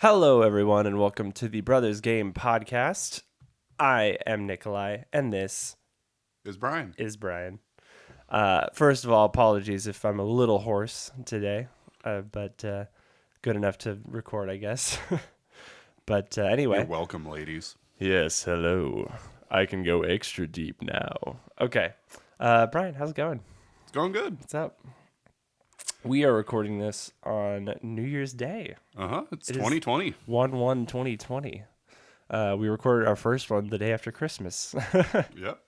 Hello, everyone, and welcome to the Brothers Game Podcast. I am Nicolai, and this is Brian. Brian. First of all, apologies if I'm a little hoarse today, but good enough to record, I guess. But anyway. You're welcome, ladies. Yes, hello. I can go extra deep now. Okay. Brian, how's it going? It's going good. What's up? We are recording this on New Year's Day. It's 2020. 1/1/2020. We recorded our first one the day after Christmas. Yep.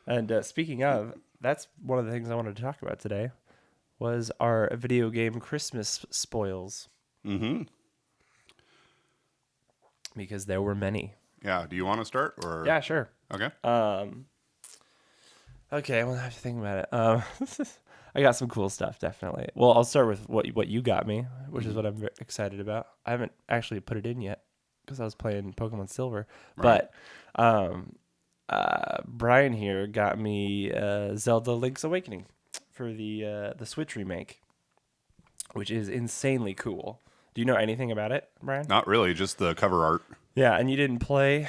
And speaking of, that's one of the things I wanted to talk about today was our video game Christmas spoils. Mm-hmm. Because there were many. Yeah. Do you want to start or? Yeah, sure. Okay. Okay, well, I have to think about it. I got some cool stuff, definitely. Well, I'll start with what you got me, which is what I'm very excited about. I haven't actually put it in yet because I was playing Pokemon Silver. Right. But Brian here got me Zelda Link's Awakening for the Switch remake, which is insanely cool. Do you know anything about it, Brian? Not really, just the cover art. Yeah, and you didn't play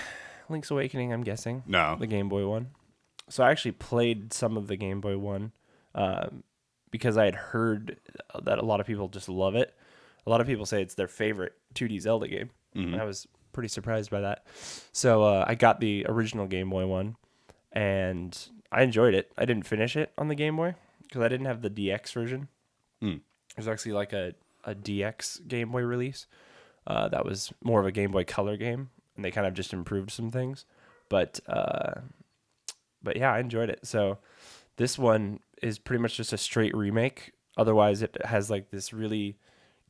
Link's Awakening, I'm guessing? No. The Game Boy one. So I actually played some of the Game Boy one because I had heard that a lot of people just love it. A lot of people say it's their favorite 2D Zelda game. Mm-hmm. And I was pretty surprised by that. So I got the original Game Boy one, and I enjoyed it. I didn't finish it on the Game Boy because I didn't have the DX version. There's actually like a DX Game Boy release that was more of a Game Boy Color game, and they kind of just improved some things. But yeah, I enjoyed it. So this one is pretty much just a straight remake. Otherwise, it has like this really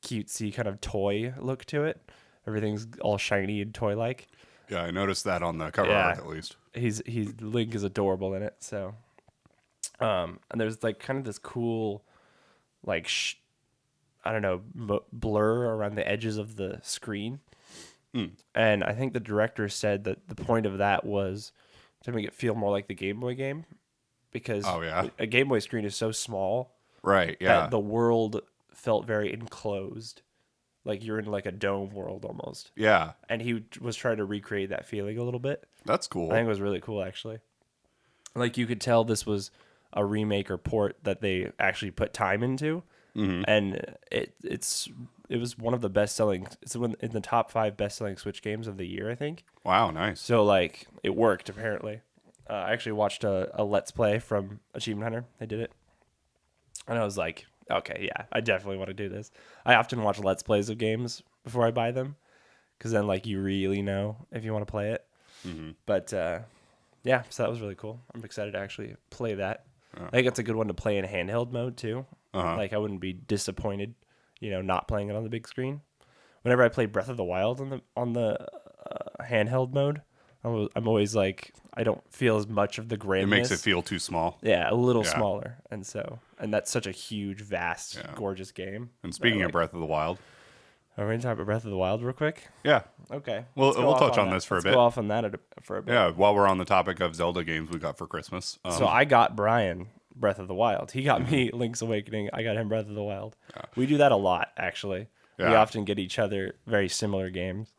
cutesy kind of toy look to it. Everything's all shiny and toy-like. Yeah, I noticed that on the cover art at least. Link is adorable in it. So, and there's like kind of this cool, like I don't know, blur around the edges of the screen. And I think the director said that the point of that was to make it feel more like the Game Boy game, because a Game Boy screen is so small, right? Yeah, that the world felt very enclosed, like you're in like a dome world almost. Yeah, and he was trying to recreate that feeling a little bit. That's cool. I think it was really cool, actually. Like you could tell this was a remake or port that they actually put time into, and it was one of the best selling. It's in the top 5 best selling Switch games of the year, I think. Wow, nice. So like it worked apparently. I actually watched a Let's Play from Achievement Hunter. They did it, and I was like, okay, yeah, I definitely want to do this. I often watch Let's Plays of games before I buy them, because then like you really know if you want to play it. But yeah, so that was really cool. I'm excited to actually play that. I think it's a good one to play in handheld mode too. Like I wouldn't be disappointed, not playing it on the big screen. Whenever I played Breath of the Wild on the handheld mode, I'm always like, I don't feel as much of the grandness. It makes it feel too small. Yeah, a little smaller, and that's such a huge, vast, gorgeous game. And speaking of Breath of the Wild, are we going to talk about Breath of the Wild real quick? Yeah. Okay. We'll touch on this for a bit. Let's go off on that for a bit. Yeah, while we're on the topic of Zelda games we got for Christmas. So I got Brian Breath of the Wild. He got me Link's Awakening. I got him Breath of the Wild. Yeah. We do that a lot, actually. Yeah. We often get each other very similar games.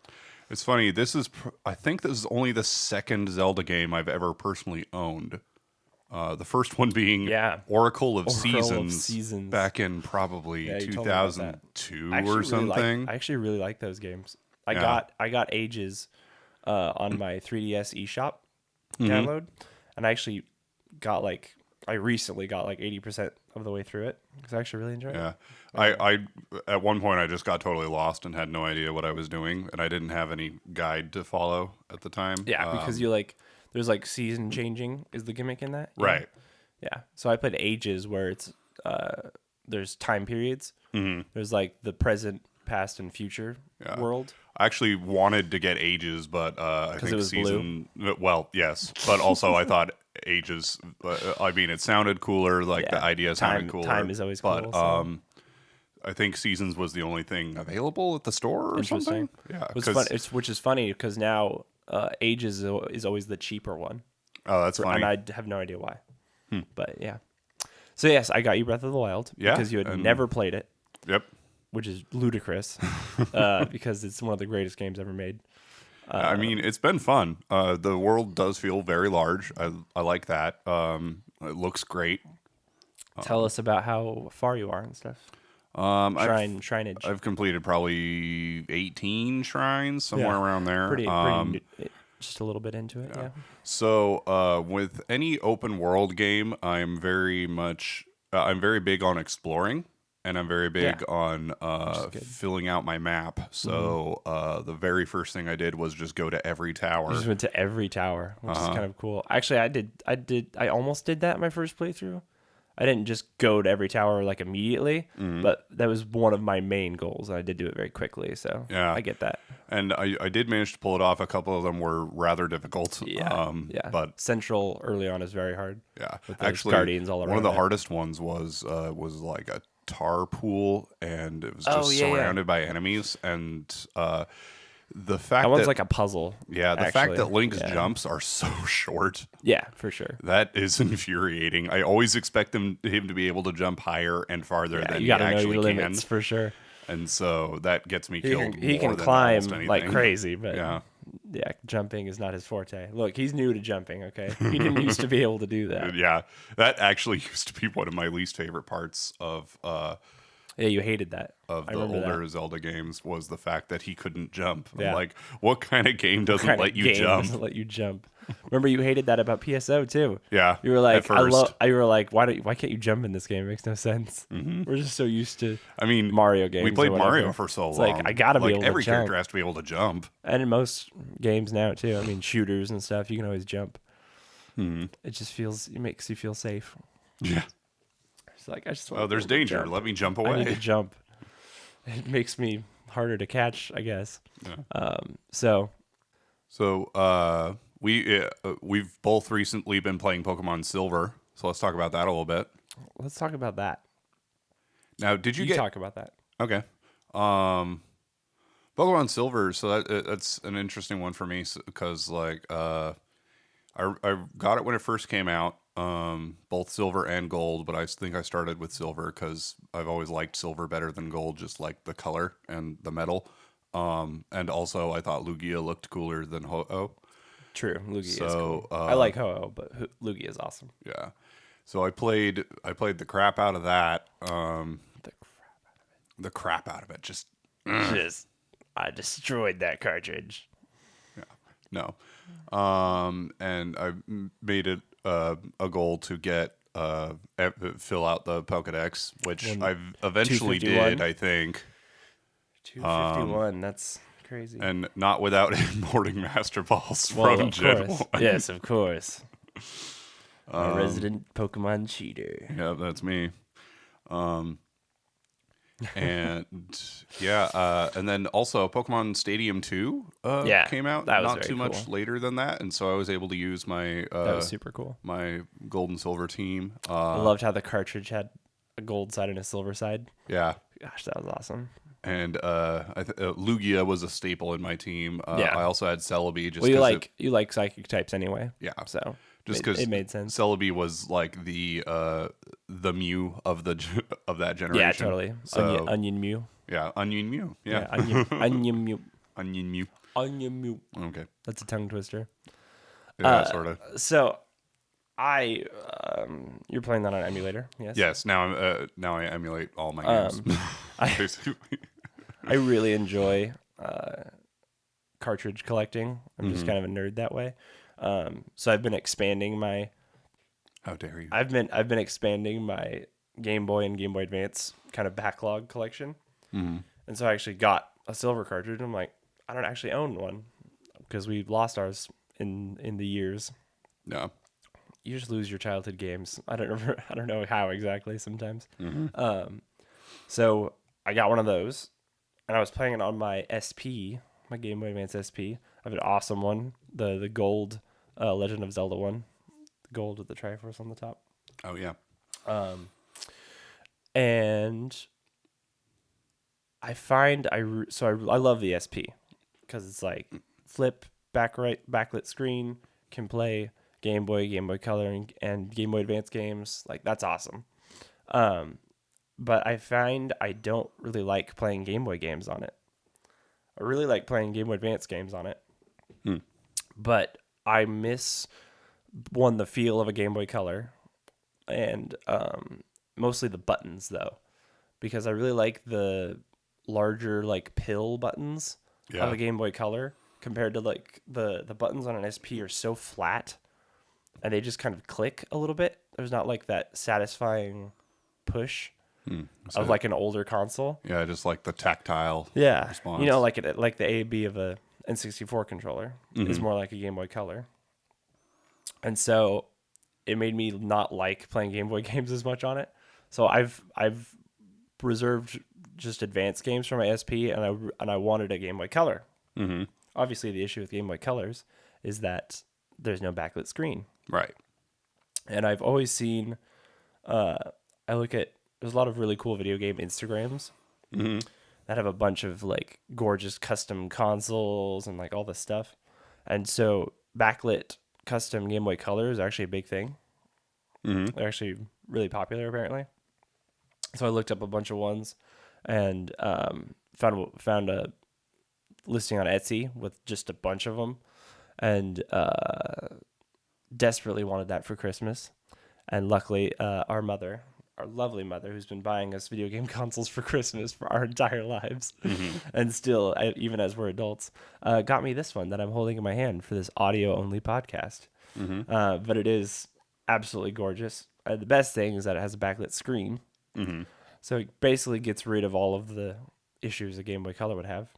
It's funny. I think this is only the second Zelda game I've ever personally owned. The first one being Oracle of Seasons back in probably 2002 or something. I actually really like those games. I got Ages on my 3DS eShop download, and I recently got like 80% of the way through it because I actually really enjoyed it. Yeah. I at one point I just got totally lost and had no idea what I was doing, and I didn't have any guide to follow at the time. Yeah, because there's like season changing is the gimmick in that. Right. Yeah. So I played Ages where it's there's time periods. There's like the present, past, and future world. I actually wanted to get Ages, but I think it was season blue? Well, yes, but also I thought Ages. I mean, it sounded cooler. Like the idea sounded cooler. Time is always cool. But I think Seasons was the only thing available at the store or something. Yeah, which is funny because now Ages is always the cheaper one. Oh, that's funny. And I have no idea why. But yeah. So yes, I got you Breath of the Wild because you had never played it. Yep. which is ludicrous because it's one of the greatest games ever made. I mean, it's been fun. The world does feel very large. I like that. It looks great. Tell us about how far you are and stuff. Shrineage. I've completed probably 18 shrines, somewhere around there. Pretty just a little bit into it, yeah. So with any open world game, I'm very big on exploring, and I'm very big on filling out my map. So the very first thing I did was just go to every tower. You just went to every tower, which is kind of cool. Actually, I almost did that in my first playthrough. I didn't just go to every tower like immediately, but that was one of my main goals, and I did do it very quickly. So I get that. And I did manage to pull it off. A couple of them were rather difficult. But Central early on is very hard. Yeah, with actually, guardians all around. One of the hardest ones was like a tar pool, and it was just surrounded by enemies, and the fact that one's like a puzzle. Yeah, the fact that Link's jumps are so short. Yeah, for sure. That is infuriating. I always expect him to be able to jump higher and farther than he actually know your limits, for sure. And so that gets me killed. He can climb like crazy, but jumping is not his forte. Look, he's new to jumping, okay? He didn't used to be able to do that. Yeah, that actually used to be one of my least favorite parts of you hated that. Of the older Zelda games was the fact that he couldn't jump. I'm like, what kind of game doesn't let you jump? Doesn't let you jump? Remember, you hated that about PSO too. Yeah, you were like, you were like, why can't you jump in this game? It makes no sense. We're just so used to. Mario games. We played Mario for so long. Like I gotta be able to jump. Every character has to be able to jump. And in most games now too. Shooters and stuff, you can always jump. It just makes you feel safe. Yeah. It's like there's danger. Jump. Let me jump away. I need to jump. It makes me harder to catch, I guess. Yeah. We've both recently been playing Pokemon Silver, so let's talk about that a little bit. Let's talk about that. Now, did you talk about that? Okay. Pokemon Silver. So that's an interesting one for me because I got it when it first came out. Both silver and gold, but I think I started with silver because I've always liked silver better than gold, just like the color and the metal. And also I thought Lugia looked cooler than Ho-Oh. True, Lugia is cool. I like Ho-Oh, but Lugia is awesome. Yeah. So I played the crap out of that. The crap out of it. Just I destroyed that cartridge. Yeah. No. And I made it a goal to get fill out the Pokedex, which I eventually did, I think. 251, that's crazy. And not without importing Master Balls from Gen 1. Yes, of course. A resident Pokemon cheater. Yeah, that's me. And and then also Pokemon Stadium 2 came out not too much later than that, and so I was able to use my that was super cool. My gold and silver team. I loved how the cartridge had a gold side and a silver side. Yeah. Gosh, that was awesome. And Lugia was a staple in my team. I also had Celebi. You like psychic types anyway. Yeah. So just because it made sense. Celebi was like the Mew of that generation. Yeah, totally. So, onion Mew. Yeah, Onion Mew. Yeah, onion Mew. Onion Mew. Onion Mew. Okay, that's a tongue twister. Yeah, sort of. So, you're playing that on emulator, yes? Yes. Now I emulate all my games. I really enjoy cartridge collecting. I'm just kind of a nerd that way. So I've been expanding my. How dare you? I've been expanding my Game Boy and Game Boy Advance kind of backlog collection, and so I actually got a silver cartridge. And I'm like, I don't actually own one because we lost ours in the years. No, you just lose your childhood games. I don't know how exactly sometimes. So I got one of those, and I was playing it on my SP, my Game Boy Advance SP. I have an awesome one, the gold Legend of Zelda one, the gold with the Triforce on the top. Oh yeah. And I find I love the SP because it's like flip backlit screen, can play Game Boy Color, and Game Boy Advance games. Like that's awesome. but I find I don't really like playing Game Boy games on it. I really like playing Game Boy Advance games on it. But I miss, one, the feel of a Game Boy Color, and mostly the buttons, though, because I really like the larger, like, pill buttons of a Game Boy Color compared to, like, the buttons on an SP are so flat, and they just kind of click a little bit. There's not, like, that satisfying push of, like, an older console. Yeah, just like the tactile response. You know, like the A/B of a N64 controller is more like a Game Boy Color. And so it made me not like playing Game Boy games as much on it. So I've reserved just advanced games for my SP, and I wanted a Game Boy Color. Obviously, the issue with Game Boy Colors is that there's no backlit screen. Right. And I've always seen, there's a lot of really cool video game Instagrams that have a bunch of, like, gorgeous custom consoles and, like, all this stuff. And so backlit custom Game Boy Color is actually a big thing. They're actually really popular, apparently. So I looked up a bunch of ones and found a listing on Etsy with just a bunch of them, and desperately wanted that for Christmas. And luckily, our lovely mother, who's been buying us video game consoles for Christmas for our entire lives, and still, even as we're adults, got me this one that I'm holding in my hand for this audio-only podcast. But it is absolutely gorgeous. The best thing is that it has a backlit screen. So it basically gets rid of all of the issues a Game Boy Color would have.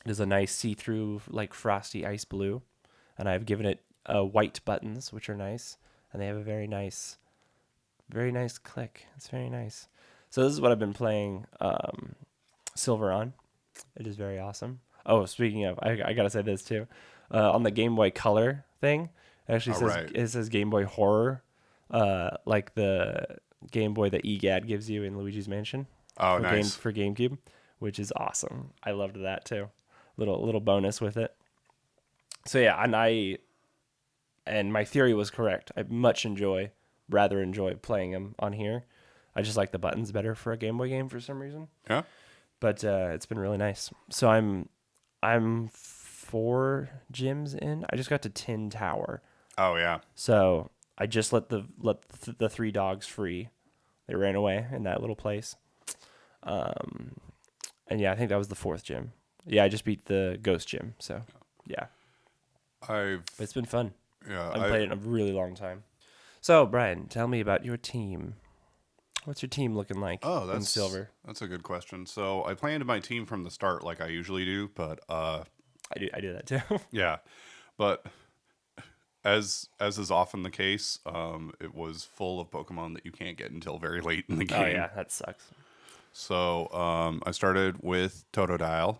It is a nice see-through, like, frosty ice blue. And I've given it white buttons, which are nice. And they have a very nice click. It's very nice. So this is what I've been playing Silver on. It is very awesome. Oh, speaking of, I gotta say this too. On the Game Boy Color thing, it actually it says Game Boy Horror, like the Game Boy that EGAD gives you in Luigi's Mansion. Oh, nice. For GameCube, which is awesome. I loved that too. Little bonus with it. So yeah, and my theory was correct. I rather enjoy playing them on here. I just like the buttons better for a Game Boy game for some reason. Yeah. But it's been really nice. So I'm 4 gyms in. I just got to Tin Tower. Oh yeah. So I just let the 3 dogs free. They ran away in that little place. And yeah, I think that was the 4th gym. Yeah, I just beat the ghost gym. So yeah. It's been fun. Yeah. I've played it in a really long time. So Brian, tell me about your team. What's your team looking like in Silver? That's a good question. So I planned my team from the start like I usually do, but I do that too. Yeah. But as is often the case, it was full of Pokemon that you can't get until very late in the game. Oh yeah, that sucks. So I started with Totodile,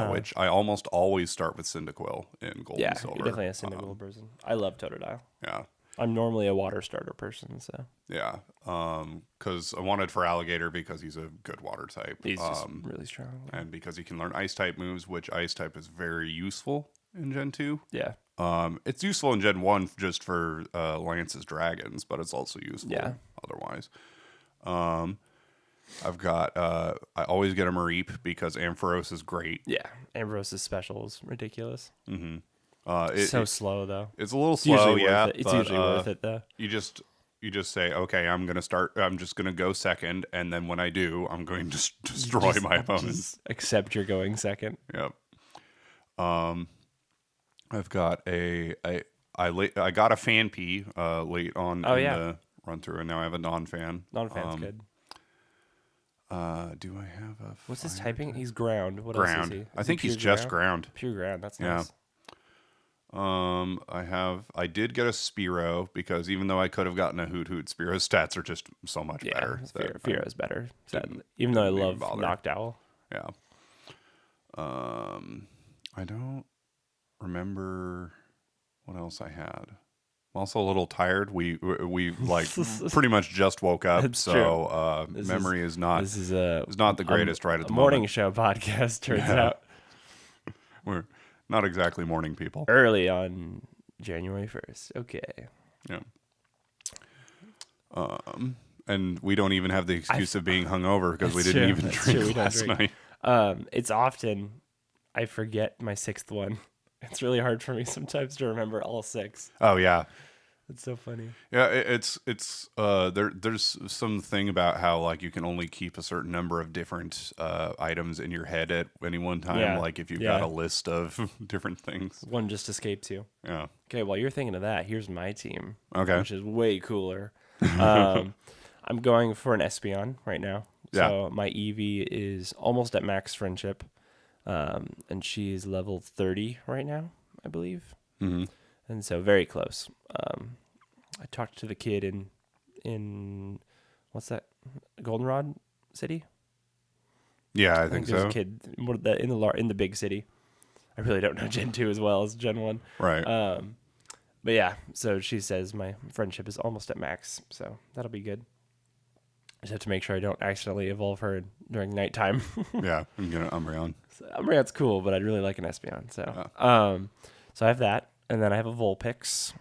which I almost always start with Cyndaquil in Gold and Silver. You're definitely a Cyndaquil person. I love Totodile. Yeah. I'm normally a water starter person, so. Yeah, because I wanted for Alligator because he's a good water type. He's just really strong. And because he can learn Ice type moves, which Ice type is very useful in Gen 2. Yeah. It's useful in Gen 1 just for Lance's dragons, but it's also useful otherwise. I've got, I always get a Mareep because Ampharos is great. Yeah, Ampharos' special is ridiculous. Mm-hmm. It's so slow, though. It's a little slow, yeah. It's usually worth it, though. You just say, okay, I'm just going to go second, and then when I do, I'm going to destroy my opponents. Accept you're going second. Yep. I've got I got a Fanpy late on the run through, and now I have a non-fan. Non-fan's good. Do I have a... What's his typing? He's ground. What ground. else is he? I think he's just ground. Pure ground. That's nice. I did get a Spearow because even though I could have gotten a Hoot, Spearow's stats are just so much better. Spearow's better. Even though I love Noctowl. Yeah. I don't remember what else I had. I'm also a little tired. We like pretty much just woke up, so memory is not the greatest right at the morning show podcast. Turns out we're not exactly morning people. Early on January 1st. Okay. Yeah. And we don't even have the excuse of being hungover because we didn't even drink last night. It's often I forget my 6th one. It's really hard for me sometimes to remember all 6. Oh yeah. It's so funny. Yeah, it's there's some thing about how like you can only keep a certain number of different items in your head at any one time. Yeah. Like if you've got a list of different things. One just escapes you. Yeah. Okay, while you're thinking of that, here's my team. Okay. Which is way cooler. I'm going for an Espeon right now. So my Eevee is almost at max friendship. And she's level 30 right now, I believe. Mm-hmm. And so very close. I talked to the kid in what's that? Goldenrod City? Yeah, I think so. There's a kid in the big city. I really don't know Gen 2 as well as Gen 1. Right. But yeah, so she says my friendship is almost at max, so that'll be good. I just have to make sure I don't accidentally evolve her during nighttime. Yeah, I'm gonna Umbreon. So Umbreon's cool, but I'd really like an Espeon. So, so I have that, and then I have a Vulpix,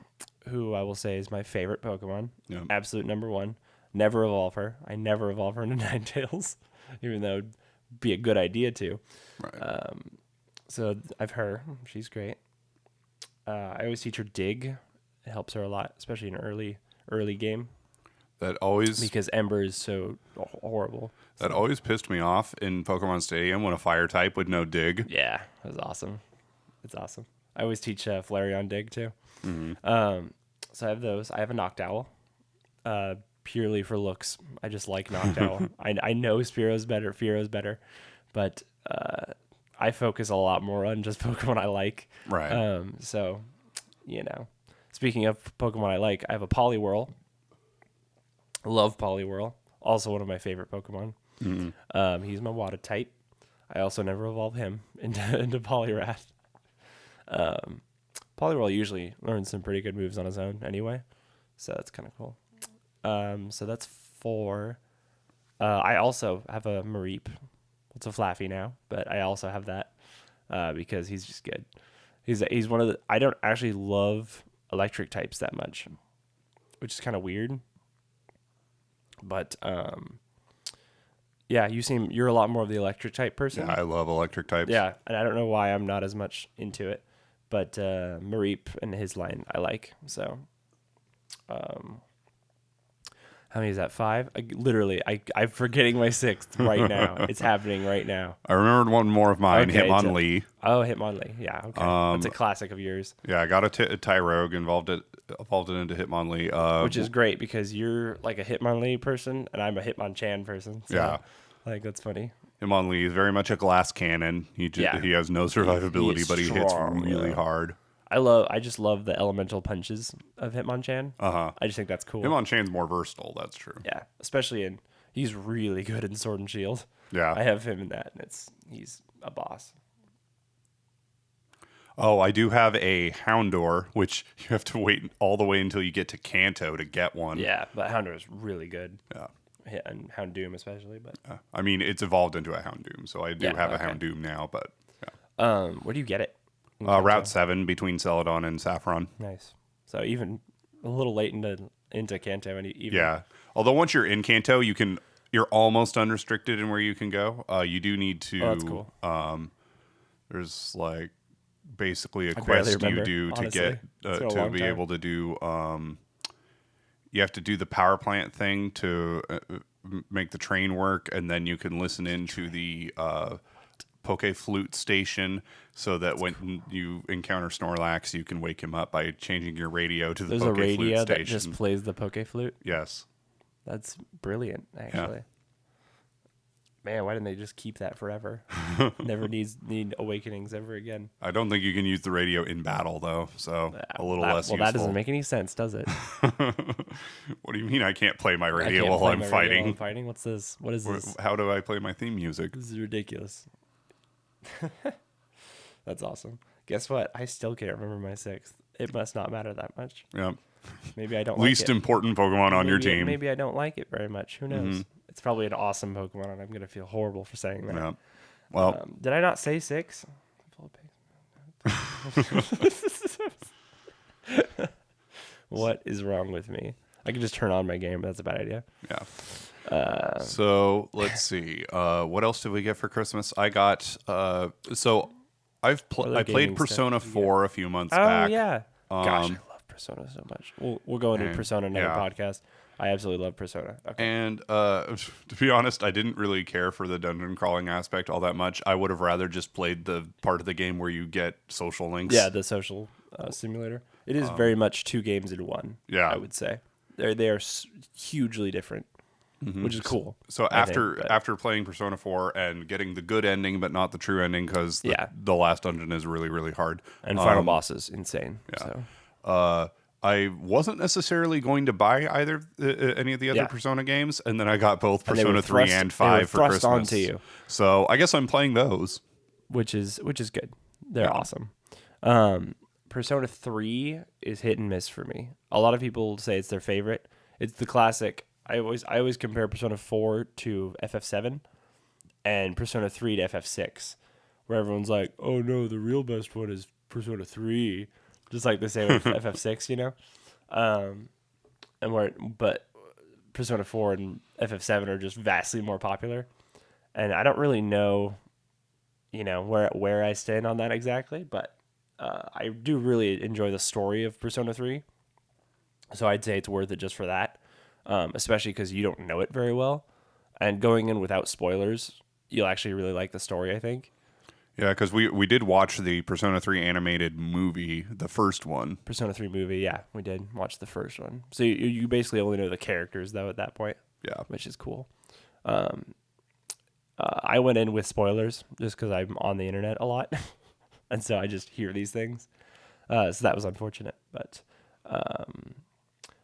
who I will say is my favorite Pokemon. Yeah. Absolute number one. Never evolve her. I never evolve her into Ninetales, even though it'd be a good idea to. Right. So I've her. She's great. I always teach her Dig. It helps her a lot, especially in early game. That always because Ember is so horrible. That always pissed me off in Pokemon Stadium when a fire type would no Dig. Yeah, that was awesome. It's awesome. I always teach Flareon Dig too. Mm-hmm. So I have those. I have a Noctowl, purely for looks. I just like Noctowl. I know Fearo's better, but I focus a lot more on just Pokemon I like. Right. So, speaking of Pokemon I like, I have a Poliwhirl. Love Poliwhirl. Also one of my favorite Pokemon. Mm-hmm. He's my water type. I also never evolve him into Poliwrath. Poliwhirl usually learns some pretty good moves on his own anyway, so that's kind of cool. So that's 4. I also have a Mareep. It's a Flaffy now, but I also have that because he's just good. He's one of the. I don't actually love electric types that much, which is kind of weird. But yeah, you're a lot more of the electric type person. Yeah, I love electric types. Yeah, and I don't know why I'm not as much into it, but Mareep and his line I like. So, how many is that? 5? I'm forgetting my 6th right now. It's happening right now. I remembered one more of mine, okay, Hitmonlee. Hitmonlee. Yeah, okay. That's a classic of yours. Yeah, I got a Tyrogue, evolved it into Hitmonlee. Which is great because you're like a Hitmonlee person and I'm a Hitmonchan person. So, yeah. That's funny. Hitmonlee is very much a glass cannon. He has no survivability, but he hits really hard. I just love the elemental punches of Hitmonchan. Uh-huh. I just think that's cool. Hitmonchan's more versatile, that's true. Yeah, especially he's really good in Sword and Shield. Yeah. I have him in that, and he's a boss. Oh, I do have a Houndour, which you have to wait all the way until you get to Kanto to get one. Yeah, but Houndour is really good. Yeah. And Houndoom especially, but I mean, it's evolved into a Houndoom, so I do have a Houndoom now, but yeah. Where do you get it? Route 7 between Celadon and Saffron. Nice. So even a little late into Kanto, and even yeah. Although once you're in Kanto, you're almost unrestricted in where you can go. You do need to. Oh, that's cool. There's like basically a quest you do to get to be able to do. You have to do the power plant thing to make the train work, and then you can listen into the Poke Flute station, so that when you encounter Snorlax, you can wake him up by changing your radio to the Poke Flute station. There's a radio that just plays the Poke Flute? Yes. That's brilliant, actually. Yeah. Man, why didn't they just keep that forever? Never need awakenings ever again. I don't think you can use the radio in battle, though, so a little less useful. Well, that doesn't make any sense, does it? What do you mean I can't play my radio while I'm fighting? What's this? What is this? How do I play my theme music? This is ridiculous. That's awesome. Guess what? I still can't remember my 6th. It must not matter that much. Yeah. Maybe I don't least like it. Important Pokemon on your team. Maybe I don't like it very much. Who knows? Mm-hmm. It's probably an awesome Pokemon, and I'm going to feel horrible for saying that. Yeah. Well, did I not say 6? What is wrong with me? I can just turn on my game. But that's a bad idea. Yeah. So let's see. What else did we get for Christmas? I got. I played Persona 4 a few months back. Oh yeah. Gosh, I love Persona so much. We'll go into Persona another podcast. I absolutely love Persona. Okay. And to be honest, I didn't really care for the dungeon crawling aspect all that much. I would have rather just played the part of the game where you get social links. Yeah, the social simulator. It is very much 2 games in one. Yeah, I would say they are hugely different, which is cool. So after playing Persona 4 and getting the good ending but not the true ending because the last dungeon is really, really hard, and final boss is insane. Yeah. So. I wasn't necessarily going to buy either any of the other Persona games, and then I got both Persona 3 and 5 for Christmas. Onto you. So I guess I'm playing those, which is good. They're awesome. Persona 3 is hit and miss for me. A lot of people say it's their favorite. It's the classic. I always compare Persona 4 to FF7 and Persona 3 to FF6, where everyone's like, "Oh no, the real best one is Persona 3." Just like they say with FF6, you know? But Persona 4 and FF7 are just vastly more popular. And I don't really know, where I stand on that exactly, but I do really enjoy the story of Persona 3. So I'd say it's worth it just for that, especially because you don't know it very well. And going in without spoilers, you'll actually really like the story, I think. Yeah, because we did watch the Persona 3 animated movie, the first one. Persona 3 movie, yeah, we did watch the first one. So you basically only know the characters, though, at that point. Yeah. Which is cool. I went in with spoilers just because I'm on the internet a lot. And so I just hear these things. So that was unfortunate. But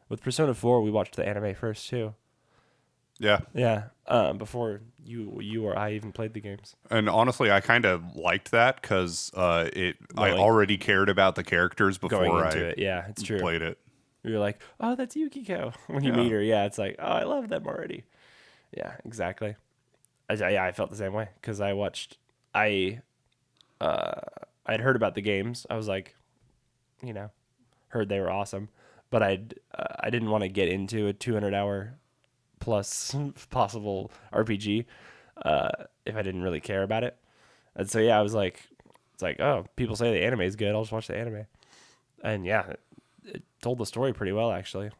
with Persona 4, we watched the anime first, too. Yeah. Yeah. Before you or I even played the games. And honestly, I kind of liked that because I already cared about the characters before it's true. Played it. You're like, oh, that's Yukiko. When you meet her, it's like, oh, I love them already. Yeah, exactly. I felt the same way because I'd heard about the games. I was like, heard they were awesome, but I didn't want to get into a 200-hour plus possible RPG if I didn't really care about it. And so I was like, it's like, oh, people say the anime is good, I'll just watch the anime. And it told the story pretty well, actually.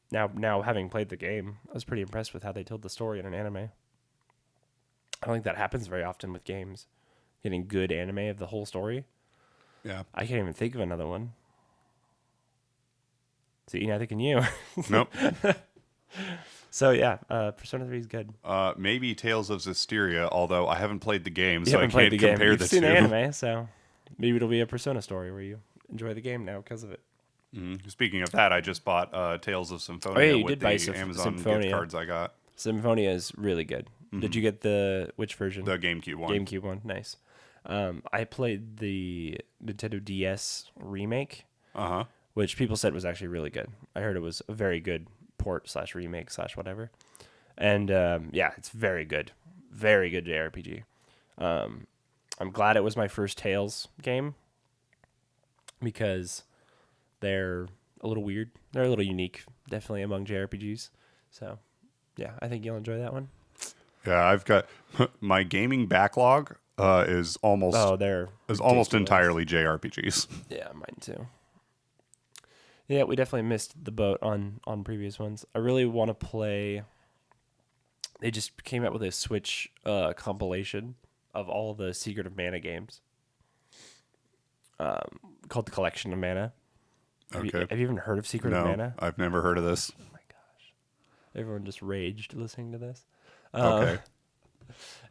Now having played the game, I was pretty impressed with how they told the story in an anime. I don't think that happens very often with games, getting good anime of the whole story. Yeah, I can't even think of another one. See, neither can you. Nope. So Persona 3 is good. Maybe Tales of Zestiria, although I haven't played the game, so I can't compare the two. You've seen the anime, so maybe it'll be a Persona story where you enjoy the game now because of it. Mm-hmm. Speaking of that, I just bought Tales of Symphonia with the Amazon gift cards I got. Symphonia is really good. Mm-hmm. Did you get which version? The GameCube one. GameCube one, nice. I played the Nintendo DS remake, which people said was actually really good. I heard it was a very good port / remake / whatever. And it's very good. Very good JRPG. I'm glad it was my first Tales game because they're a little weird. They're a little unique, definitely among JRPGs. So, I think you'll enjoy that one. Yeah, I've got my gaming backlog is almost entirely JRPGs. Yeah, mine too. Yeah, we definitely missed the boat on previous ones. I really want to play. They just came out with a Switch compilation of all the Secret of Mana games, called the Collection of Mana. Have you even heard of Secret of Mana? No, I've never heard of this. Oh my gosh, everyone just raged listening to this. Okay,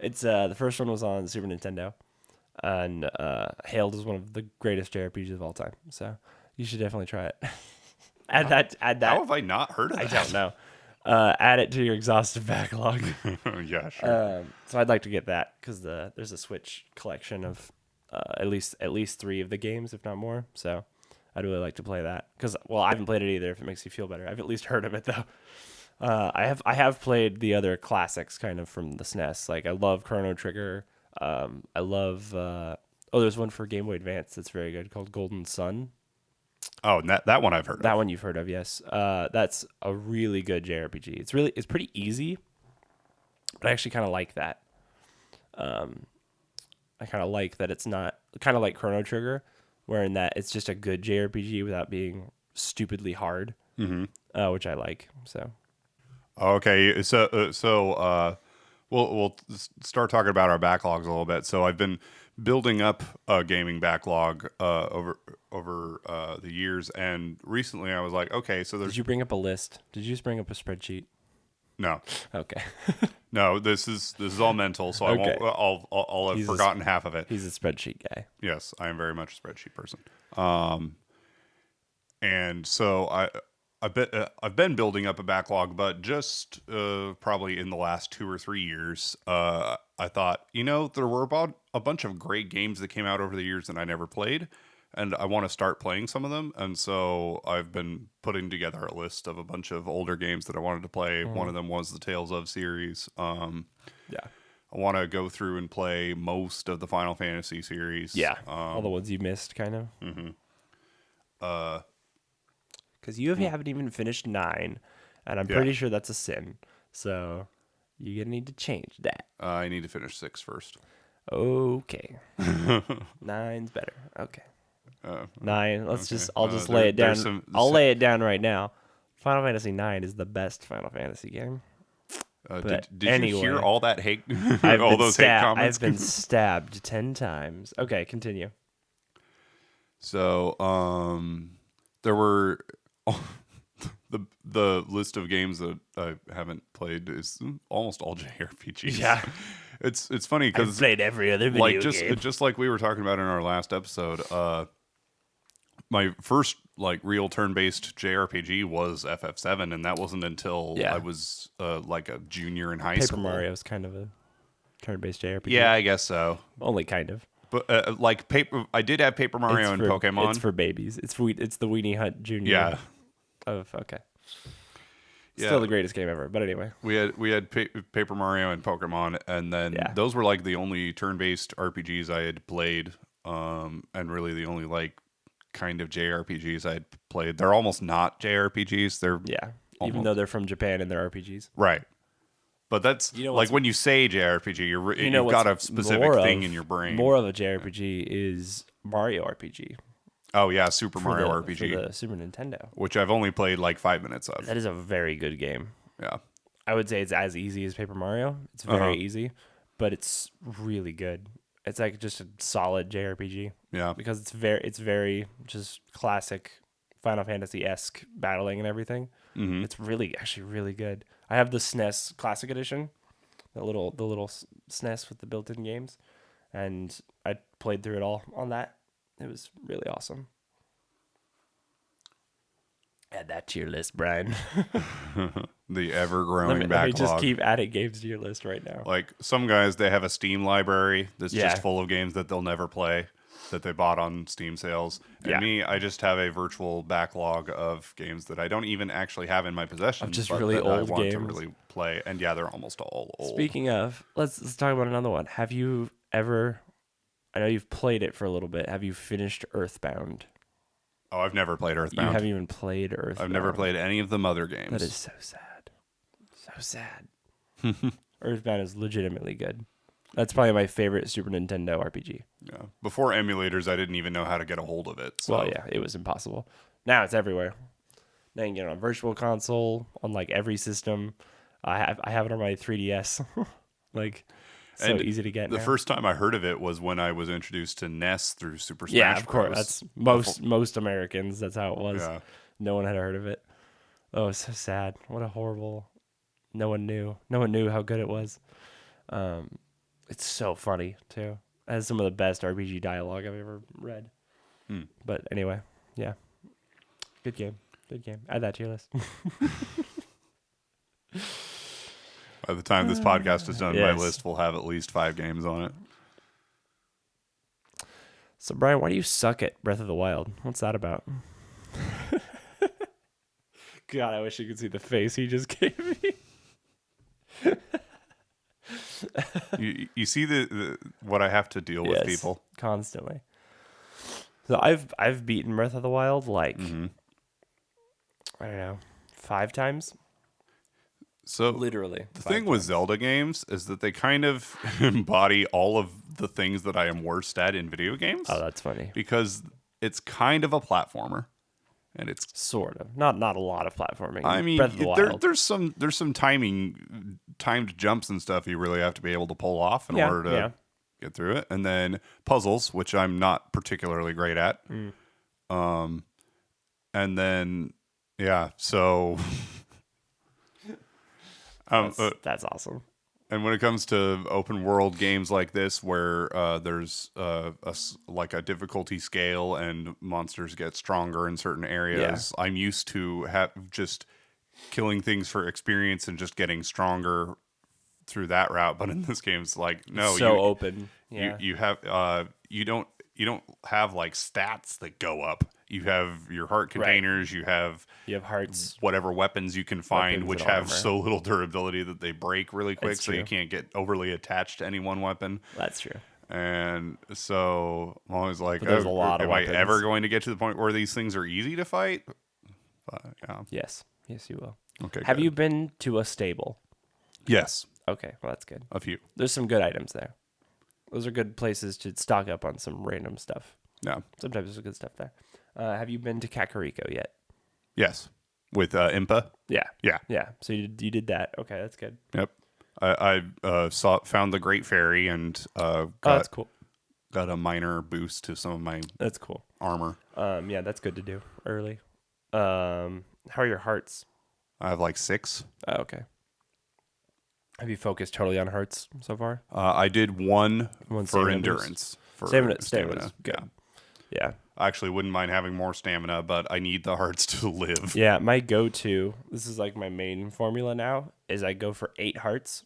it's the first one was on Super Nintendo, and hailed as one of the greatest JRPGs of all time. So you should definitely try it. Add that. How have I not heard of that? I don't know. Add it to your exhaustive backlog. Yeah, sure. So I'd like to get that because there's a Switch collection of at least 3 of the games, if not more. So I'd really like to play that because I haven't played it either. If it makes you feel better, I've at least heard of it though. I have played the other classics kind of from the SNES. Like I love Chrono Trigger. I love there's one for Game Boy Advance that's very good called Golden Sun. Oh, that one I've heard of. That one you've heard of, yes. That's a really good JRPG. It's pretty easy, but I actually kind of like that. I kind of like that it's not kind of like Chrono Trigger, where in that it's just a good JRPG without being stupidly hard, which I like. So, okay, we'll start talking about our backlogs a little bit. So I've been building up a gaming backlog over the years, and recently I was like, okay, so there's. Did you bring up a list? Did you just bring up a spreadsheet? No. Okay. No, this is all mental, so okay. I'll have forgotten half of it. He's a spreadsheet guy. Yes, I am very much a spreadsheet person. And so I've been building up a backlog, but just probably in the last 2 or 3 years, I thought, there were about a bunch of great games that came out over the years that I never played, and I want to start playing some of them. And so I've been putting together a list of a bunch of older games that I wanted to play. One of them was the Tales of series. Yeah. I want to go through and play most of the Final Fantasy series. Yeah. All the ones you missed, kind of. Mm-hmm. Because you haven't even finished 9, and I'm pretty sure that's a sin. So you're going to need to change that. I need to finish 6 first. Okay. 9's better. Okay. 9. I'll just lay it down. I'll lay it down right now. Final Fantasy 9 is the best Final Fantasy game. Did you hear all that hate? All those hate comments? I've been stabbed 10 times. Okay, continue. So, there were the list of games that I haven't played is almost all JRPGs. Yeah. It's funny because I've played every other video game. Just like we were talking about in our last episode, my first real turn-based JRPG was FF7, and that wasn't until I was like a junior in high school. Paper Mario is kind of a turn-based JRPG. Yeah, I guess so. Only kind of. But I did have Paper Mario and Pokemon. It's for babies. It's the Weenie Hunt Junior. Yeah. Okay. Still the greatest game ever. But anyway, we had Paper Mario and Pokemon, and then those were like the only turn-based RPGs I had played, and really the only kind of JRPGs I had played. They're almost not JRPGs. They're even though they're from Japan and they're RPGs, right? But that's when you say JRPG, you've got a specific thing in your brain. More of a JRPG is Mario RPG. Oh yeah, Super Mario RPG for the Super Nintendo, which I've only played 5 minutes of. That is a very good game. Yeah, I would say it's as easy as Paper Mario. It's very easy, but it's really good. It's like just a solid JRPG. Yeah, because it's very just classic Final Fantasy-esque battling and everything. Mm-hmm. It's actually really good. I have the SNES Classic Edition, the little SNES with the built-in games, and I played through it all on that. It was really awesome. Add that to your list, Brian. The ever-growing backlog. Let me just keep adding games to your list right now. Like some guys, they have a Steam library that's just full of games that they'll never play, that they bought on Steam sales. And me, I just have a virtual backlog of games that I don't even actually have in my possession. Of just really old games. I want to really play. And yeah, they're almost all old. Speaking of, let's talk about another one. Have you ever, I know you've played it for a little bit, have you finished Earthbound? Oh, I've never played Earthbound. You haven't even played Earthbound. I've never played any of the Mother games. That is so sad. So sad. Earthbound is legitimately good. That's probably my favorite Super Nintendo RPG. Yeah. Before emulators, I didn't even know how to get a hold of it. So. Well, yeah, it was impossible. Now it's everywhere. Now you can get it on Virtual Console, on every system. I have it on my 3DS. Easy to get. The first time I heard of it was when I was introduced to NES through Super Smash Bros. Yeah, of course. That's most Americans. That's how it was. Yeah. No one had heard of it. Oh, it's so sad. What a horrible. No one knew. No one knew how good it was. It's so funny too. It has some of the best RPG dialogue I've ever read. But anyway, yeah, good game. Good game. Add that to your list. By the time this podcast is done, my list will have at least 5 games on it. So, Brian, why do you suck at Breath of the Wild? What's that about? God, I wish you could see the face he just gave me. You see the what I have to deal with, people constantly. So I've beaten Breath of the Wild like I don't know 5 times. So literally, the thing with Zelda games is that they kind of embody all of the things that I am worst at in video games. Oh, that's funny. Because it's kind of a platformer, and it's sort of not a lot of platforming. I mean, Breath of the Wild. there's some timed jumps and stuff you really have to be able to pull off in order to get through it, and then puzzles, which I'm not particularly great at. And then so. That's awesome. And when it comes to open world games like this, where there's a difficulty scale and monsters get stronger in certain areas, I'm used to just killing things for experience and just getting stronger through that route. But in this game, it's like open. Yeah, you have you don't have like stats that go up. You have your heart containers. Right. You have hearts, whatever weapons you can find, which have so little durability that they break really quick. So you can't get overly attached to any one weapon. That's true. And so I'm always like, there's a lot of weapons. Am I ever going to get to the point where these things are easy to fight? Yes, you will. Okay. Have you been to a stable? Yes. Okay, well that's good. A few. There's some good items there. Those are good places to stock up on some random stuff. Yeah. Sometimes there's good stuff there. Have you been to Kakariko yet? Yes. With Impa? Yeah. Yeah. Yeah. So you did that. Okay, that's good. Yep. I found the Great Fairy and that's cool. Got a minor boost to some of my that's cool armor. Yeah, that's good to do early. How are your hearts? I have like 6. Oh, okay. Have you focused totally on hearts so far? I did one for endurance. For stamina. Good. Yeah. I actually wouldn't mind having more stamina, but I need the hearts to live. Yeah, my go-to, this is like my main formula now, is I go for 8 hearts,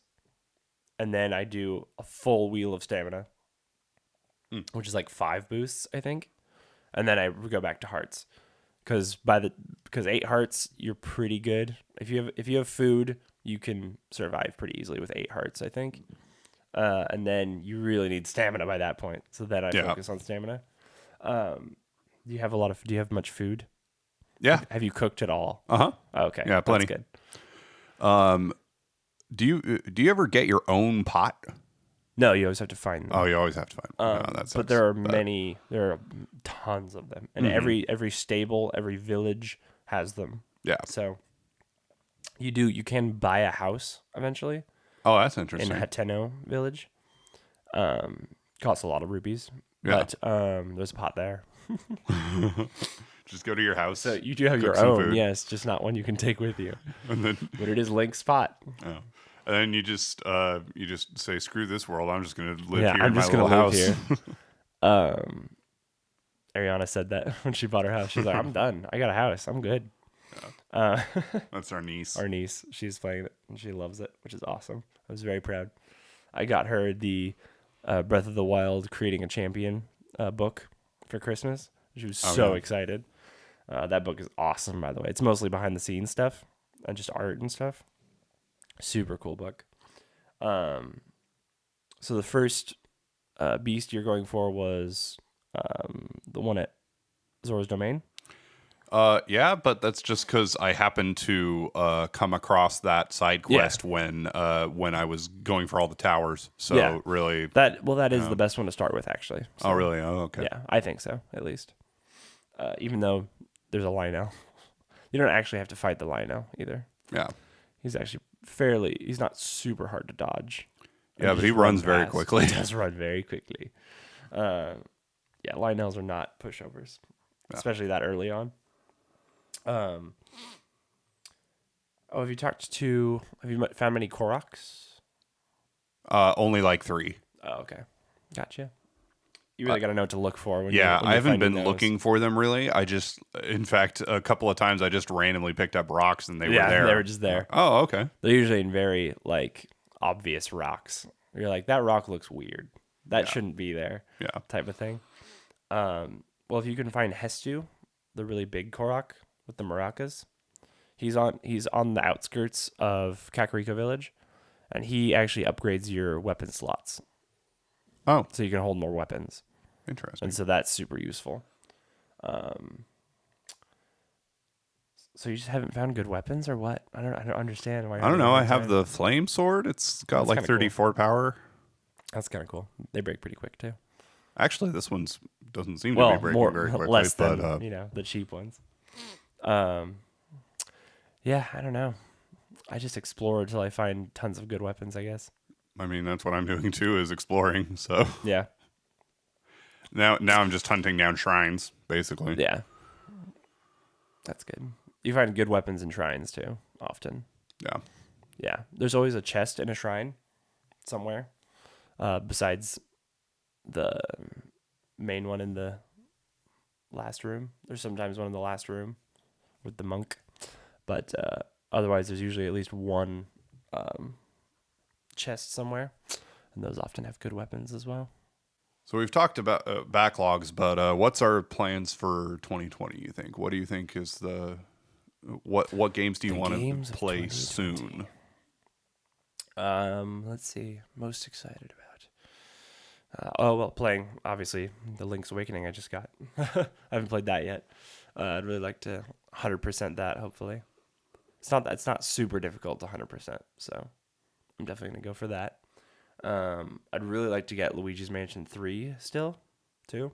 and then I do a full wheel of stamina, which is like 5 boosts, I think, and then I go back to hearts, because 8 hearts, you're pretty good. If you have food, you can survive pretty easily with 8 hearts, I think, and then you really need stamina by that point. So then I focus on stamina. Do you have much food? Yeah. Have you cooked at all? Uh-huh. Oh, okay. Yeah, plenty. That's good. Do you ever get your own pot? No, you always have to find them. Oh, you always have to find them. But there are tons of them. And every stable, every village has them. Yeah. So you can buy a house eventually. Oh, that's interesting. In Hateno village. Costs a lot of rupees. Yeah. But there's a pot there. Just go to your house. So you do have your own, food. Yes, just not one you can take with you. And then, but it is Link's pot. Oh. And then you just say, screw this world. I'm just gonna live here I'm in my just little gonna house. Live here. Ariana said that when she bought her house. She's like, I'm done. I got a house. I'm good. Yeah. That's our niece. Our niece. She's playing it and she loves it, which is awesome. I was very proud. I got her the Breath of the Wild Creating a Champion book for Christmas. She was so excited. That book is awesome, by the way. It's mostly behind the scenes stuff and just art and stuff. Super cool book. So the first beast you're going for was the one at Zora's Domain? Yeah, but that's just because I happened to come across that side quest when I was going for all the towers. So really, that is the best one to start with, actually. So, oh, really? Oh, okay. Yeah, I think so, at least. Even though there's a Lionel, you don't actually have to fight the Lionel either. Yeah, he's actually he's not super hard to dodge. Yeah, but he runs very quickly. He does run very quickly. Yeah, Lionels are not pushovers, especially that early on. Have you found many Koroks? Only like 3. Oh, okay. Gotcha. You really got to know what to look for. When I haven't been looking for them really. In fact, a couple of times I just randomly picked up rocks and they were there. They were just there. Oh, okay. They're usually in very obvious rocks. You're like, that rock looks weird. That shouldn't be there. Yeah. Type of thing. Well, if you can find Hestu, the really big Korok with the maracas, he's on the outskirts of Kakariko Village, and he actually upgrades your weapon slots. Oh. So you can hold more weapons. Interesting. And so that's super useful. So you just haven't found good weapons, or what? I don't understand why. I don't know. I have the flame sword. It's got like 34 power. That's kind of cool. They break pretty quick too. Actually, this one doesn't seem to be breaking very quickly. Less than the cheap ones. Yeah, I don't know. I just explore until I find tons of good weapons, I guess. I mean, that's what I'm doing too, is exploring. So yeah. Now I'm just hunting down shrines, basically. Yeah. That's good. You find good weapons in shrines too, often. Yeah. Yeah. There's always a chest in a shrine somewhere, besides the main one in the last room. There's sometimes one in the last room with the monk. But otherwise, there's usually at least one chest somewhere. And those often have good weapons as well. So we've talked about backlogs, but what's our plans for 2020, you think? What do you think is the... What games do you want to play soon? Let's see. Most excited about. Playing obviously the Link's Awakening I just got. I haven't played that yet. I'd really like to 100% that. Hopefully, it's not super difficult to 100%. So I'm definitely gonna go for that. I'd really like to get Luigi's Mansion 3 still, too.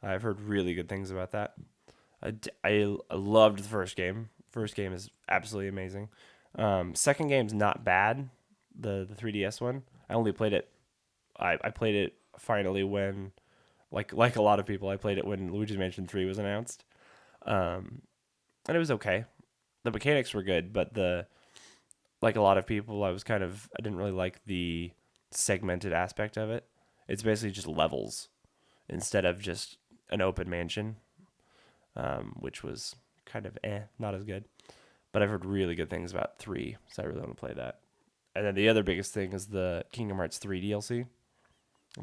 I've heard really good things about that. I loved the first game. First game is absolutely amazing. Second game's not bad. The 3DS one. I only played it. I played it finally when, like a lot of people, I played it when Luigi's Mansion 3 was announced. And it was okay. The mechanics were good, but like a lot of people, I didn't really like the segmented aspect of it. It's basically just levels instead of just an open mansion. Which was kind of not as good. But I've heard really good things about 3, so I really want to play that. And then the other biggest thing is the Kingdom Hearts 3 DLC.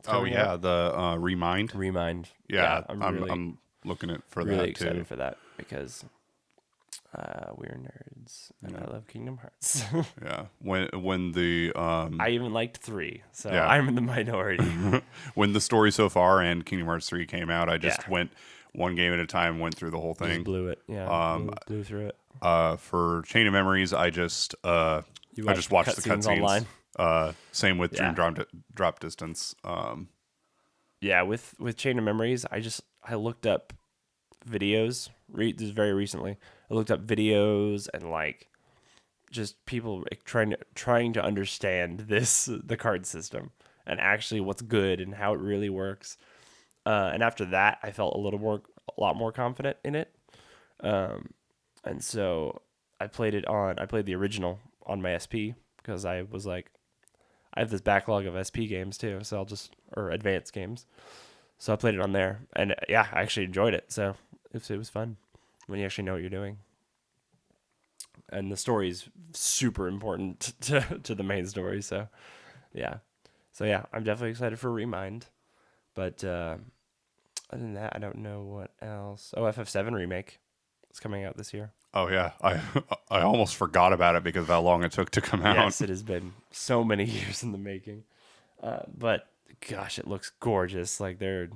Oh yeah, the Remind. Remind. Yeah, I'm looking for really that too. Really excited for that because we're nerds and I love Kingdom Hearts. Yeah, when the I even liked 3, so I'm in the minority. When the Story So Far and Kingdom Hearts 3 came out, I just went one game at a time, went through the whole thing. Just blew it. Yeah, blew through it. For Chain of Memories, I just watched the cutscenes online. Same with Dream Drop Distance. With Chain of Memories, I looked up videos. This is very recently. I looked up videos and like just people trying to understand the card system and actually what's good and how it really works. And after that, I felt a lot more confident in it. And so I played the original on my SP because I was like, I have this backlog of SP games too, or advanced games. So I played it on there, and I actually enjoyed it. So it was fun when you actually know what you're doing. And the story is super important to the main story. So I'm definitely excited for Remind. But other than that, I don't know what else. Oh, FF7 remake is coming out this year. Oh yeah, I almost forgot about it because of how long it took to come out. Yes, it has been so many years in the making. But gosh, it looks gorgeous. Like they're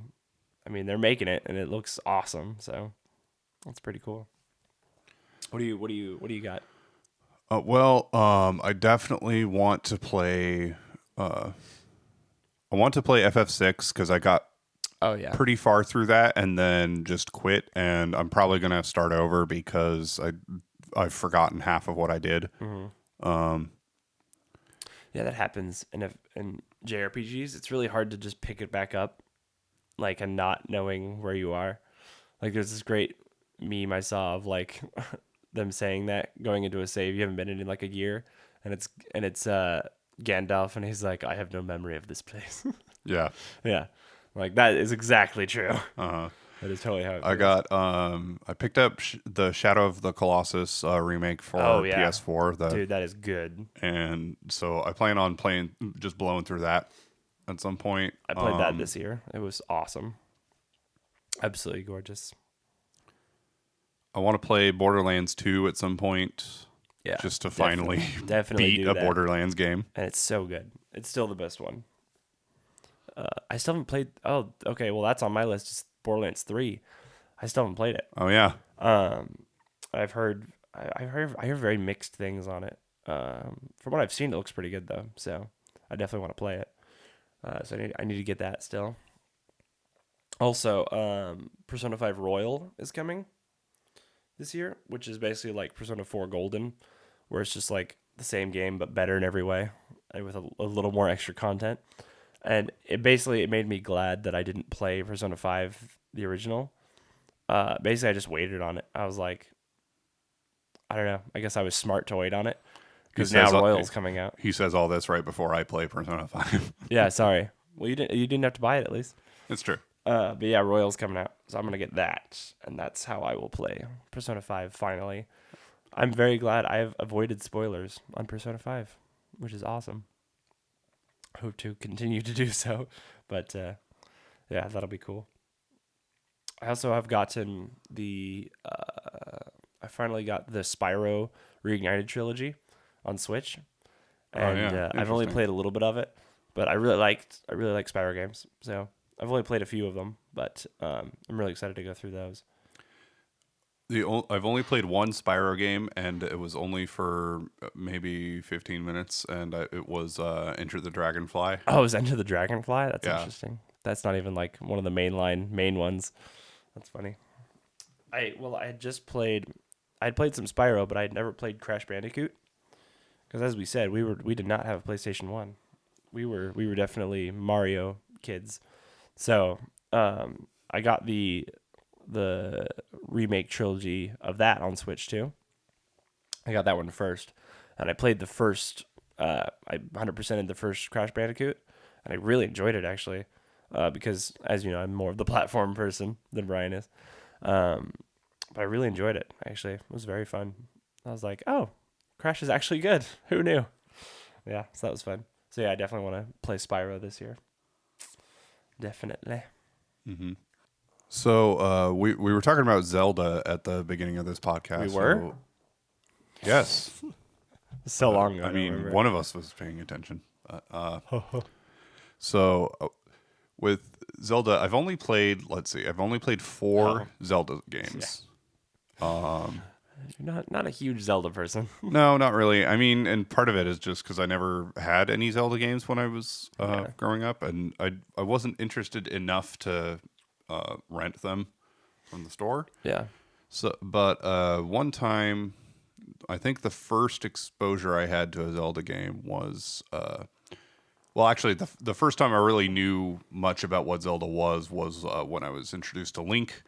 making it, and it looks awesome. So that's pretty cool. What do you got? I definitely want to play. I want to play FF6 because I got pretty far through that and then just quit, and I'm probably gonna start over because I've forgotten half of what I did. Mm-hmm. That happens in JRPGs. It's really hard to just pick it back up, like, and not knowing where you are. Like, there's this great meme I saw of like them saying that going into a save you haven't been in like a year, and it's Gandalf, and he's like, I have no memory of this place. Yeah. Like, that is exactly true. Uh-huh. That is totally how it feels. I got I picked up the Shadow of the Colossus remake for PS4. Dude, that is good. And so I plan on just blowing through that at some point. I played that this year. It was awesome. Absolutely gorgeous. I want to play Borderlands 2 at some point. Yeah. Just to finally definitely beat a Borderlands game. And it's so good. It's still the best one. I still haven't played. Oh, okay. Well, that's on my list. It's Borderlands 3. I still haven't played it. Oh yeah. I've heard I hear very mixed things on it. From what I've seen, it looks pretty good though. So I definitely want to play it. So I need to get that still. Also, Persona 5 Royal is coming this year, which is basically like Persona 4 Golden, where it's just like the same game but better in every way, and with a little more extra content. And it made me glad that I didn't play Persona 5 the original. Basically, I just waited on it. I was like, I don't know. I guess I was smart to wait on it because now Royal's coming out. He says all this right before I play Persona 5. Yeah, sorry. Well, you didn't have to buy it at least. It's true. But yeah, Royal's coming out, so I'm gonna get that, and that's how I will play Persona 5 finally. I'm very glad I've avoided spoilers on Persona 5, which is awesome. I hope to continue to do so, but yeah, that'll be cool. I also have gotten I finally got the Spyro Reignited trilogy on Switch, and I've only played a little bit of it, but I really like Spyro games, so I've only played a few of them, but I'm really excited to go through those. I've only played one Spyro game, and it was only for maybe 15 minutes, and it was Enter the Dragonfly. Oh, it was Enter the Dragonfly? That's interesting. That's not even like one of the main ones. That's funny. I had played some Spyro, but I had never played Crash Bandicoot. Because as we said, we did not have a PlayStation 1. We were definitely Mario kids. So I got the remake trilogy of that on Switch too. I got that one first, and I played the first. I 100%ed the first Crash Bandicoot, and I really enjoyed it actually, because as you know, I'm more of the platform person than Brian is. But I really enjoyed it. Actually, it was very fun. I was like, oh, Crash is actually good. Who knew? Yeah, so that was fun. So yeah, I definitely want to play Spyro this year. Definitely. Mm-hmm. So we were talking about Zelda at the beginning of this podcast. We were? Yes. So long ago. I mean, one of us was paying attention. So with Zelda, I've only played 4 Zelda games. Yeah. You're not a huge Zelda person. No, not really. I mean, and part of it is just because I never had any Zelda games when I was growing up, and I wasn't interested enough to rent them from the store. Yeah. So, but one time, I think the first exposure I had to a Zelda game was, well, actually, the first time I really knew much about what Zelda was when I was introduced to Link.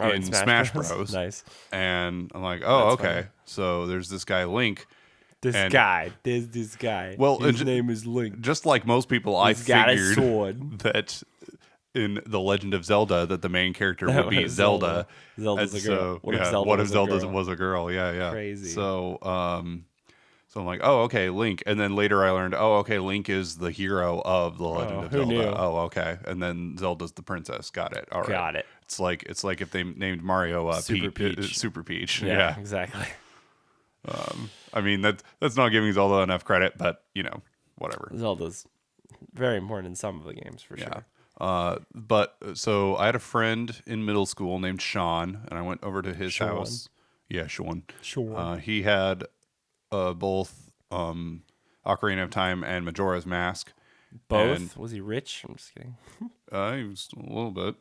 In Smash Bros. Nice. And I'm like, oh, that's okay. Funny. So there's this guy Link. There's this guy. Well, his name is Link. Just like most people, I figured that in The Legend of Zelda that the main character would be Zelda. Zelda's a girl. So, what if Zelda was a girl? Yeah. Crazy. So I'm like, oh, okay, Link. And then later I learned, oh, okay, Link is the hero of The Legend of Zelda. Who knew? Oh, okay. And then Zelda's the princess. Got it. All right. Got it. It's like if they named Mario Super Peach. Super Peach. Yeah, exactly. I mean, that's not giving Zelda enough credit, but, whatever. Zelda's very important in some of the games, for sure. But so I had a friend in middle school named Sean, and I went over to his house. Yeah, Sean. He had both Ocarina of Time and Majora's Mask. Both? And was he rich? I'm just kidding. He was a little bit.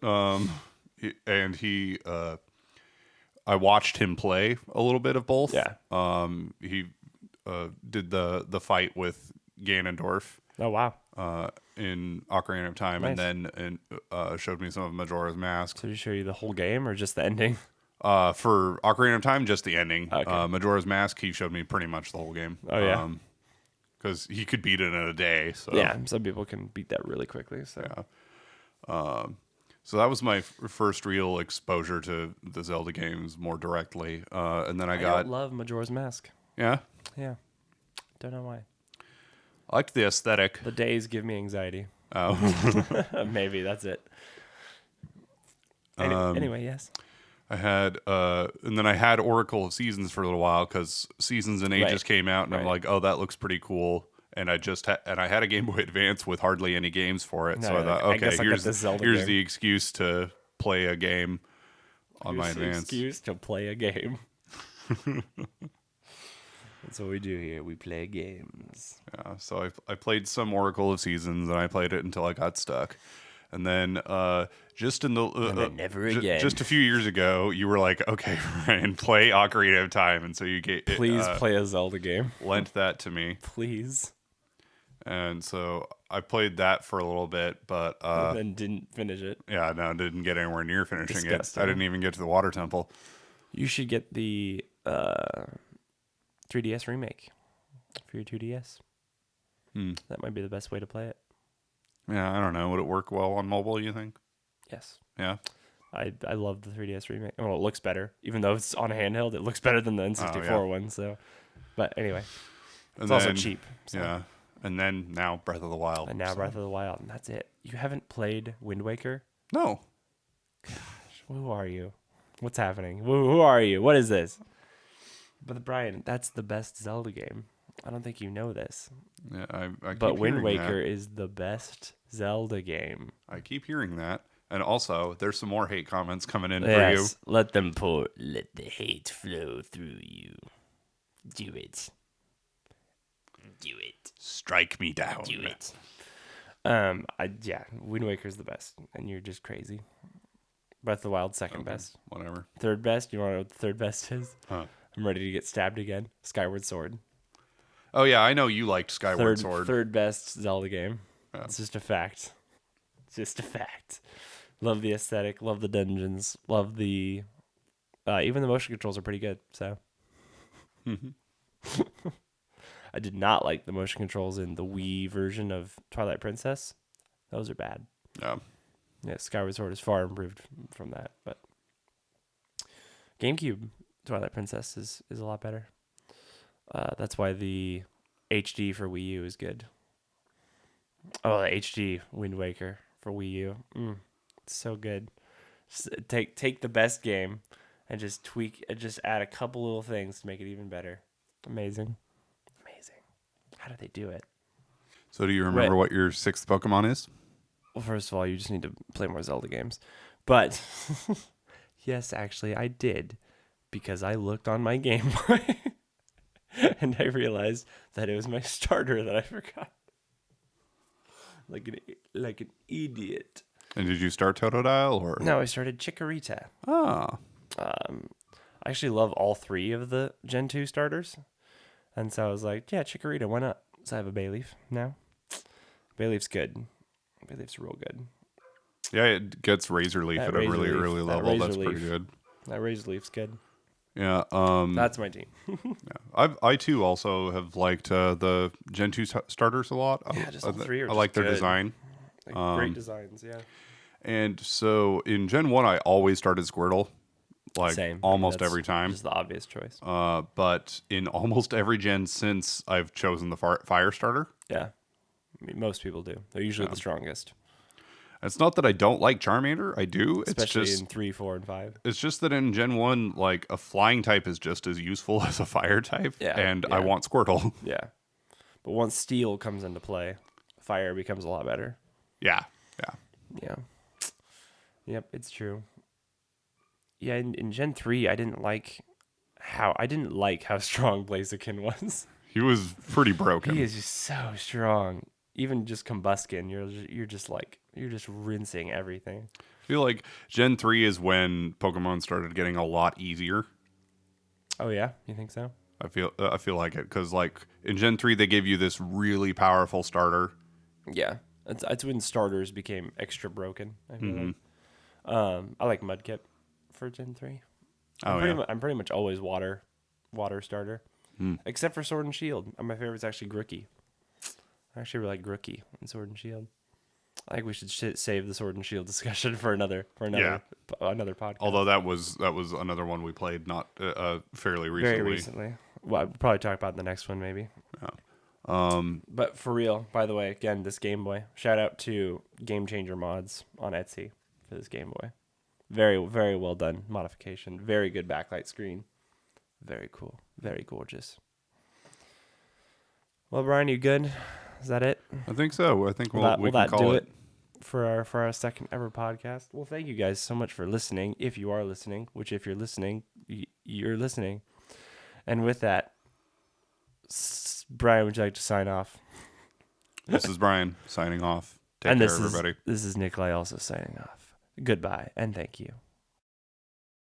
I watched him play a little bit of both. Yeah. He did the fight with Ganondorf. Oh, wow. In Ocarina of Time, nice. And then showed me some of Majora's Mask. So did he show you the whole game or just the ending? For Ocarina of Time, just the ending. Okay. Majora's Mask, he showed me pretty much the whole game. Oh, yeah. Because he could beat it in a day. So. Yeah, some people can beat that really quickly. So. Yeah. So that was my first real exposure to the Zelda games more directly. And then I love Majora's Mask. Yeah? Yeah. Don't know why. I liked the aesthetic. The days give me anxiety. Oh. Maybe, that's it. Anyway, yes. I had, and then I had Oracle of Seasons for a little while because Seasons and Ages came out, and I'm like, oh, that looks pretty cool. And I I had a Game Boy Advance with hardly any games for it, so I thought, okay, here's the excuse to play a game on my Advance. Excuse to play a game. That's what we do here. We play games. Yeah, so I played some Oracle of Seasons, and I played it until I got stuck. And then just in the never again. Just a few years ago, you were like, "Okay, Ryan, play Ocarina of Time," and so you please play a Zelda game. Lent that to me, please. And so I played that for a little bit, but and then didn't finish it. Yeah, no, didn't get anywhere near finishing it. I didn't even get to the water temple. You should get the 3DS remake for your 2DS. That might be the best way to play it. Yeah, I don't know. Would it work well on mobile, you think? Yes. Yeah? I love the 3DS remake. Well, it looks better. Even though it's on a handheld, it looks better than the N64 one. So, but anyway. It's also cheap. So. Yeah. And then now Breath of the Wild. And now Breath of the Wild. And that's it. You haven't played Wind Waker? No. Gosh, who are you? What's happening? Who are you? What is this? But Brian, that's the best Zelda game. I don't think you know this. Yeah, I keep But Wind hearing Waker that. is the best Zelda game. I keep hearing that. And also, there's some more hate comments coming in for you. Let them pour. Let the hate flow through you. Do it. Do it. Strike me down. Do it. Wind Waker's the best, and you're just crazy. Breath of the Wild, second best. Whatever. Third best. You want to know what the third best is? Huh. I'm ready to get stabbed again. Skyward Sword. Oh yeah, I know you liked Skyward Sword. Third best Zelda game. Yeah. It's just a fact. It's just a fact. Love the aesthetic. Love the dungeons. Love the. Even the motion controls are pretty good. So. I did not like the motion controls in the Wii version of Twilight Princess. Those are bad. Yeah. Yeah, Skyward Sword is far improved from that, but GameCube Twilight Princess is a lot better. That's why the HD for Wii U is good. Oh, the HD Wind Waker for Wii U. It's so good. Just take the best game and just tweak, just add a couple little things to make it even better. Amazing. How did they do it? So do you remember what your sixth Pokemon is? Well, first of all, you just need to play more Zelda games. But yes, actually, I did. Because I looked on my Game Boy and I realized that it was my starter that I forgot. Like an idiot. And did you start Totodile or? No, I started Chikorita. Ah. I actually love all three of the Gen 2 starters. And so I was like, yeah, Chikorita, why not? So I have a Bayleaf now. Bayleaf's good. Bayleaf's real good. Yeah, it gets Razor Leaf at a really early level. That's pretty good. That Razor Leaf's good. Yeah. That's my team. yeah. I too also have liked the Gen 2 starters a lot. Yeah, just all three are I like their design. Great designs, yeah. And so in Gen 1, I always started Squirtle. Same. Almost every time. Just the obvious choice. But in almost every gen since, I've chosen the fire starter. Yeah. I mean, most people do. They're usually the strongest. It's not that I don't like Charmander. I do. Especially it's just, in 3, 4, and 5. It's just that in Gen 1, like, a flying type is just as useful as a fire type. Yeah. And I want Squirtle. Yeah. But once Steel comes into play, fire becomes a lot better. Yeah. Yeah. Yep, it's true. Yeah, in Gen 3, I didn't like how strong Blaziken was. He was pretty broken. He is just so strong. Even just Combuskin, you're just rinsing everything. I feel like Gen 3 is when Pokemon started getting a lot easier. Oh yeah, you think so? I feel like it because like in Gen 3 they gave you this really powerful starter. Yeah, it's when starters became extra broken. I feel like. I like Mudkip for Gen 3. I'm pretty much always water starter. Except for Sword and Shield. My favorite is actually Grookey. I actually really like Grookey in Sword and Shield. I think we should save the Sword and Shield discussion for another podcast. Although that was another one we played not fairly recently. Very recently. Well, we'll probably talk about the next one maybe. Yeah. But for real, by the way, again, this Game Boy. Shout out to Game Changer Mods on Etsy for this Game Boy. Very, very well done modification. Very good backlight screen. Very cool. Very gorgeous. Well, Brian, you good? Is that it? I think so. I think we can call do it. for our second ever podcast. Well, thank you guys so much for listening. If you are listening, which if you're listening, you're listening. And with that, Brian, would you like to sign off? This is Brian signing off. Take care, everybody. This is Nicolai also signing off. Goodbye and thank you.